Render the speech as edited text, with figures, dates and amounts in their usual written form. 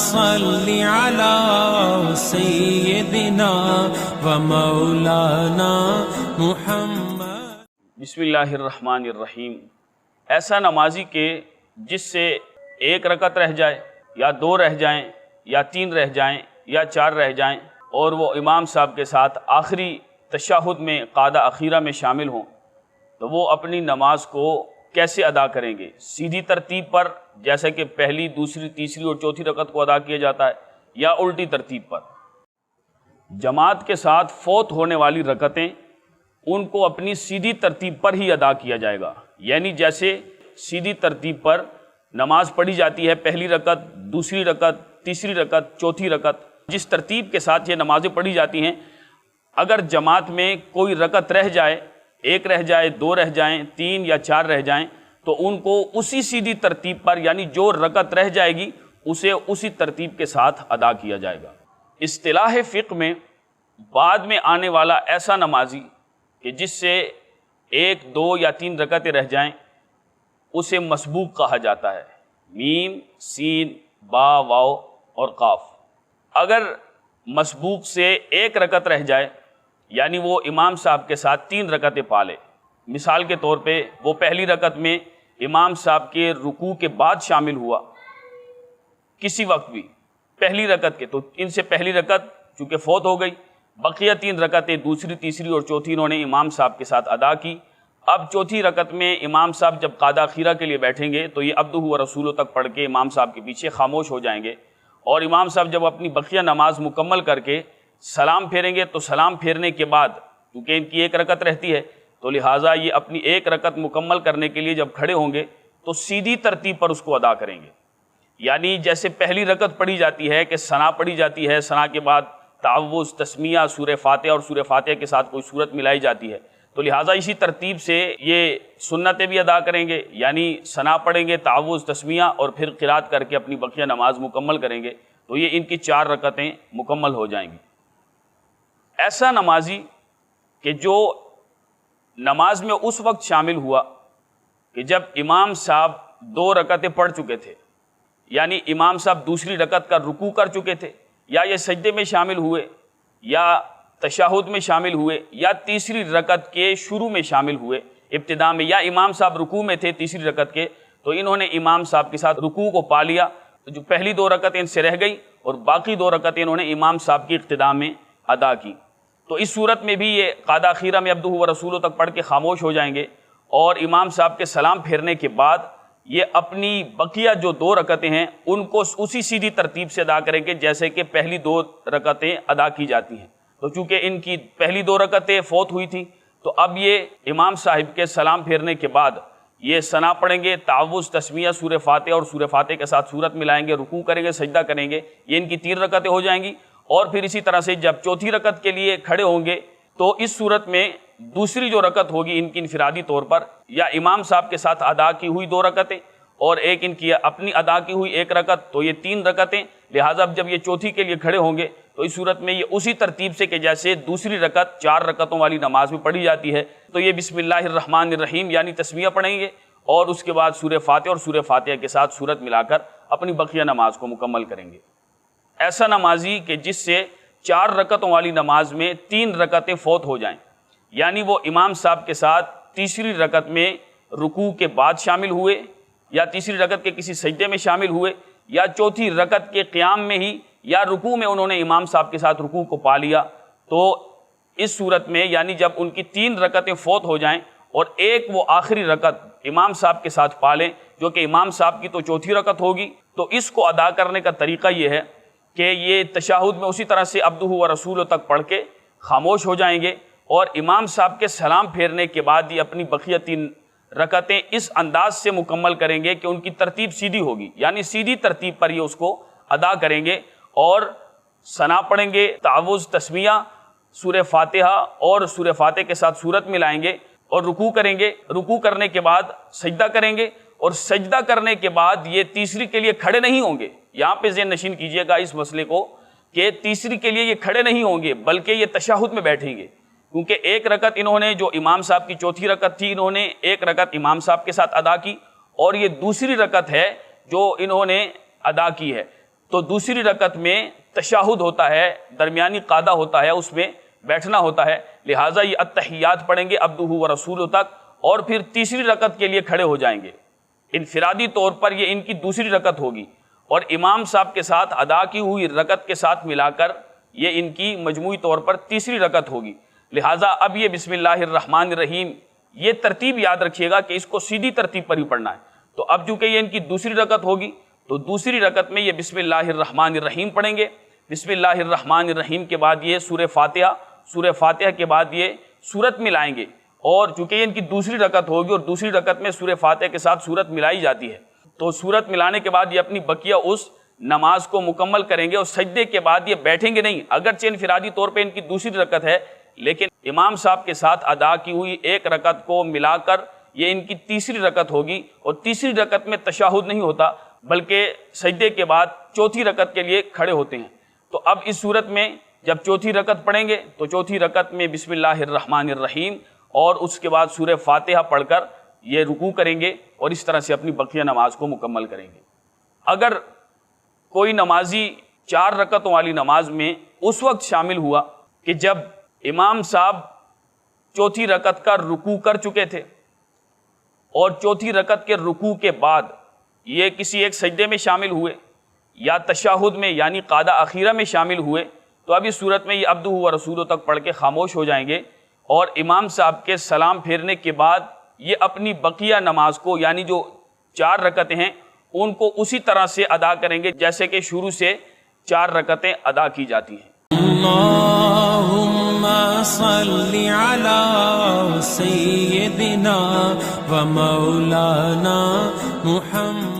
صل علی سیدنا و مولانا محمد۔ بسم اللہ الرحمن الرحیم۔ ایسا نمازی کہ جس سے ایک رکعت رہ جائے یا دو رہ جائیں یا تین رہ جائیں یا چار رہ جائیں اور وہ امام صاحب کے ساتھ آخری تشہد میں قعدہ اخیرہ میں شامل ہوں، تو وہ اپنی نماز کو کیسے ادا کریں گے؟ سیدھی ترتیب پر جیسے کہ پہلی، دوسری، تیسری اور چوتھی رکعت کو ادا کیا جاتا ہے، یا الٹی ترتیب پر؟ جماعت کے ساتھ فوت ہونے والی رکعتیں ان کو اپنی سیدھی ترتیب پر ہی ادا کیا جائے گا، یعنی جیسے سیدھی ترتیب پر نماز پڑھی جاتی ہے، پہلی رکعت، دوسری رکعت، تیسری رکعت، چوتھی رکعت، جس ترتیب کے ساتھ یہ نمازیں پڑھی جاتی ہیں، اگر جماعت میں کوئی رکعت رہ جائے، ایک رہ جائے، دو رہ جائیں، تین یا چار رہ جائیں، تو ان کو اسی سیدھی ترتیب پر، یعنی جو رکعت رہ جائے گی اسے اسی ترتیب کے ساتھ ادا کیا جائے گا۔ اصطلاح فقہ میں بعد میں آنے والا ایسا نمازی کہ جس سے ایک، دو یا تین رکعتیں رہ جائیں اسے مسبوق کہا جاتا ہے، میم، سین، با، واو اور قاف۔ اگر مسبوق سے ایک رکعت رہ جائے یعنی وہ امام صاحب کے ساتھ تین رکعتیں پا لے، مثال کے طور پہ وہ پہلی رکعت میں امام صاحب کے رکوع کے بعد شامل ہوا کسی وقت بھی پہلی رکعت کے، تو ان سے پہلی رکعت چونکہ فوت ہو گئی، بقیہ تین رکعتیں دوسری، تیسری اور چوتھی انہوں نے امام صاحب کے ساتھ ادا کی۔ اب چوتھی رکعت میں امام صاحب جب قعدہ اخیرہ کے لیے بیٹھیں گے تو یہ عبدہ و رسولہ تک پڑھ کے امام صاحب کے پیچھے خاموش ہو جائیں گے، اور امام صاحب جب اپنی بقیہ نماز مکمل کر کے سلام پھیریں گے تو سلام پھیرنے کے بعد کیونکہ ان کی ایک رکعت رہتی ہے تو لہٰذا یہ اپنی ایک رکعت مکمل کرنے کے لیے جب کھڑے ہوں گے تو سیدھی ترتیب پر اس کو ادا کریں گے، یعنی جیسے پہلی رکعت پڑھی جاتی ہے کہ ثنا پڑھی جاتی ہے، ثنا کے بعد تعوذ، تسمیہ، سورہ فاتحہ اور سورہ فاتحہ کے ساتھ کوئی سورت ملائی جاتی ہے، تو لہٰذا اسی ترتیب سے یہ سنتیں بھی ادا کریں گے، یعنی ثنا پڑھیں گے، تعوذ، تسمیہ اور پھر قرات کر کے اپنی بقیہ نماز مکمل کریں گے، تو یہ ان کی چار رکعتیں مکمل ہو جائیں گی۔ ایسا نمازی کہ جو نماز میں اس وقت شامل ہوا کہ جب امام صاحب دو رکعتیں پڑھ چکے تھے، یعنی امام صاحب دوسری رکعت کا رکوع کر چکے تھے، یا یہ سجدے میں شامل ہوئے یا تشہد میں شامل ہوئے یا تیسری رکعت کے شروع میں شامل ہوئے ابتدا میں، یا امام صاحب رکوع میں تھے تیسری رکعت کے تو انہوں نے امام صاحب کے ساتھ رکوع کو پا لیا، تو جو پہلی دو رکعتیں ان سے رہ گئی اور باقی دو رکعتیں انہوں نے امام صاحب کی اقتداء میں ادا کی، تو اس صورت میں بھی یہ قعدہ اخیرہ میں عبدہ و رسولہ تک پڑھ کے خاموش ہو جائیں گے، اور امام صاحب کے سلام پھیرنے کے بعد یہ اپنی بقیہ جو دو رکعتیں ہیں ان کو اسی سیدھی ترتیب سے ادا کریں گے جیسے کہ پہلی دو رکعتیں ادا کی جاتی ہیں۔ تو چونکہ ان کی پہلی دو رکعتیں فوت ہوئی تھیں تو اب یہ امام صاحب کے سلام پھیرنے کے بعد یہ ثنا پڑھیں گے، تعوذ، تسمیہ، سورہ فاتحہ اور سورہ فاتحہ کے ساتھ سورت ملائیں گے، رکوع کریں گے، سجدہ کریں گے، یہ ان کی تین رکعتیں ہو جائیں گی، اور پھر اسی طرح سے جب چوتھی رکعت کے لیے کھڑے ہوں گے تو اس صورت میں دوسری جو رکعت ہوگی ان کی انفرادی طور پر یا امام صاحب کے ساتھ ادا کی ہوئی دو رکعتیں اور ایک ان کی اپنی ادا کی ہوئی ایک رکعت، تو یہ تین رکعتیں، لہٰذا اب جب یہ چوتھی کے لیے کھڑے ہوں گے تو اس صورت میں یہ اسی ترتیب سے کہ جیسے دوسری رکعت چار رکعتوں والی نماز میں پڑھی جاتی ہے تو یہ بسم اللہ الرحمن الرحیم یعنی تسمیہ پڑھیں گے اور اس کے بعد سورہ فاتحہ اور سورہ فاتحہ کے ساتھ سورت ملا کر اپنی بقیہ نماز کو مکمل کریں گے۔ ایسا نمازی کہ جس سے چار رکعتوں والی نماز میں تین رکعتیں فوت ہو جائیں، یعنی وہ امام صاحب کے ساتھ تیسری رکعت میں رکوع کے بعد شامل ہوئے یا تیسری رکعت کے کسی سجدے میں شامل ہوئے یا چوتھی رکعت کے قیام میں ہی یا رکوع میں انہوں نے امام صاحب کے ساتھ رکوع کو پا لیا، تو اس صورت میں یعنی جب ان کی تین رکعتیں فوت ہو جائیں اور ایک وہ آخری رکعت امام صاحب کے ساتھ پا لیں جو کہ امام صاحب کی تو چوتھی رکعت ہوگی، تو اس کو ادا کرنے کا طریقہ یہ ہے کہ یہ تشہد میں اسی طرح سے عبدہ و رسولہ تک پڑھ کے خاموش ہو جائیں گے اور امام صاحب کے سلام پھیرنے کے بعد یہ اپنی بقیہ تین رکعتیں اس انداز سے مکمل کریں گے کہ ان کی ترتیب سیدھی ہوگی، یعنی سیدھی ترتیب پر یہ اس کو ادا کریں گے اور ثنا پڑھیں گے، تعوذ، تسمیہ، سورہ فاتحہ اور سورہ فاتحہ کے ساتھ سورت ملائیں گے اور رکوع کریں گے، رکوع کرنے کے بعد سجدہ کریں گے اور سجدہ کرنے کے بعد یہ تیسری کے لیے کھڑے نہیں ہوں گے۔ یہاں پہ ذہن نشین کیجئے گا اس مسئلے کو کہ تیسری کے لیے یہ کھڑے نہیں ہوں گے بلکہ یہ تشہد میں بیٹھیں گے، کیونکہ ایک رکعت انہوں نے جو امام صاحب کی چوتھی رکعت تھی انہوں نے ایک رکعت امام صاحب کے ساتھ ادا کی اور یہ دوسری رکعت ہے جو انہوں نے ادا کی ہے، تو دوسری رکعت میں تشہد ہوتا ہے، درمیانی قعدہ ہوتا ہے، اس میں بیٹھنا ہوتا ہے، لہٰذا یہ التحیات پڑھیں گے عبدہ و رسولہ تک، اور پھر تیسری رکعت کے لیے کھڑے ہو جائیں گے۔ انفرادی طور پر یہ ان کی دوسری رکعت ہوگی، اور امام صاحب کے ساتھ ادا کی ہوئی رکعت کے ساتھ ملا کر یہ ان کی مجموعی طور پر تیسری رکعت ہوگی۔ لہٰذا اب یہ بسم اللہ الرحمن الرحیم، یہ ترتیب یاد رکھیے گا کہ اس کو سیدھی ترتیب پر ہی پڑھنا ہے۔ تو اب چونکہ یہ ان کی دوسری رکعت ہوگی تو دوسری رکعت میں یہ بسم اللہ الرحمن الرحیم پڑھیں گے۔ بسم اللہ الرحمن الرحیم کے بعد یہ سورہ فاتحہ کے بعد یہ سورت ملائیں گے، اور چونکہ یہ ان کی دوسری رکعت ہوگی اور دوسری رکعت میں سورہ فاتحہ کے ساتھ سورت ملائی جاتی ہے، تو سورت ملانے کے بعد یہ اپنی بقیہ اس نماز کو مکمل کریں گے، اور سجدے کے بعد یہ بیٹھیں گے نہیں، اگرچہ انفرادی طور پہ ان کی دوسری رکعت ہے، لیکن امام صاحب کے ساتھ ادا کی ہوئی ایک رکعت کو ملا کر یہ ان کی تیسری رکعت ہوگی، اور تیسری رکعت میں تشہد نہیں ہوتا بلکہ سجدے کے بعد چوتھی رکعت کے لیے کھڑے ہوتے ہیں۔ تو اب اس صورت میں جب چوتھی رکعت پڑھیں گے تو چوتھی رکعت میں بسم اللہ الرحمن الرحیم اور اس کے بعد سورہ فاتحہ پڑھ کر یہ رکوع کریں گے، اور اس طرح سے اپنی بقیہ نماز کو مکمل کریں گے۔ اگر کوئی نمازی 4 رکعتوں والی نماز میں اس وقت شامل ہوا کہ جب امام صاحب چوتھی رکعت کا رکوع کر چکے تھے، اور چوتھی رکعت کے رکوع کے بعد یہ کسی ایک سجدے میں شامل ہوئے یا تشہد میں یعنی قعدہ اخیرہ میں شامل ہوئے، تو اب اس صورت میں یہ عبدہ و رسولہ تک پڑھ کے خاموش ہو جائیں گے، اور امام صاحب کے سلام پھیرنے کے بعد یہ اپنی بقیہ نماز کو یعنی جو 4 رکعتیں ہیں ان کو اسی طرح سے ادا کریں گے جیسے کہ شروع سے 4 رکعتیں ادا کی جاتی ہیں۔ اللہم صلی علی سیدنا و مولانا محمد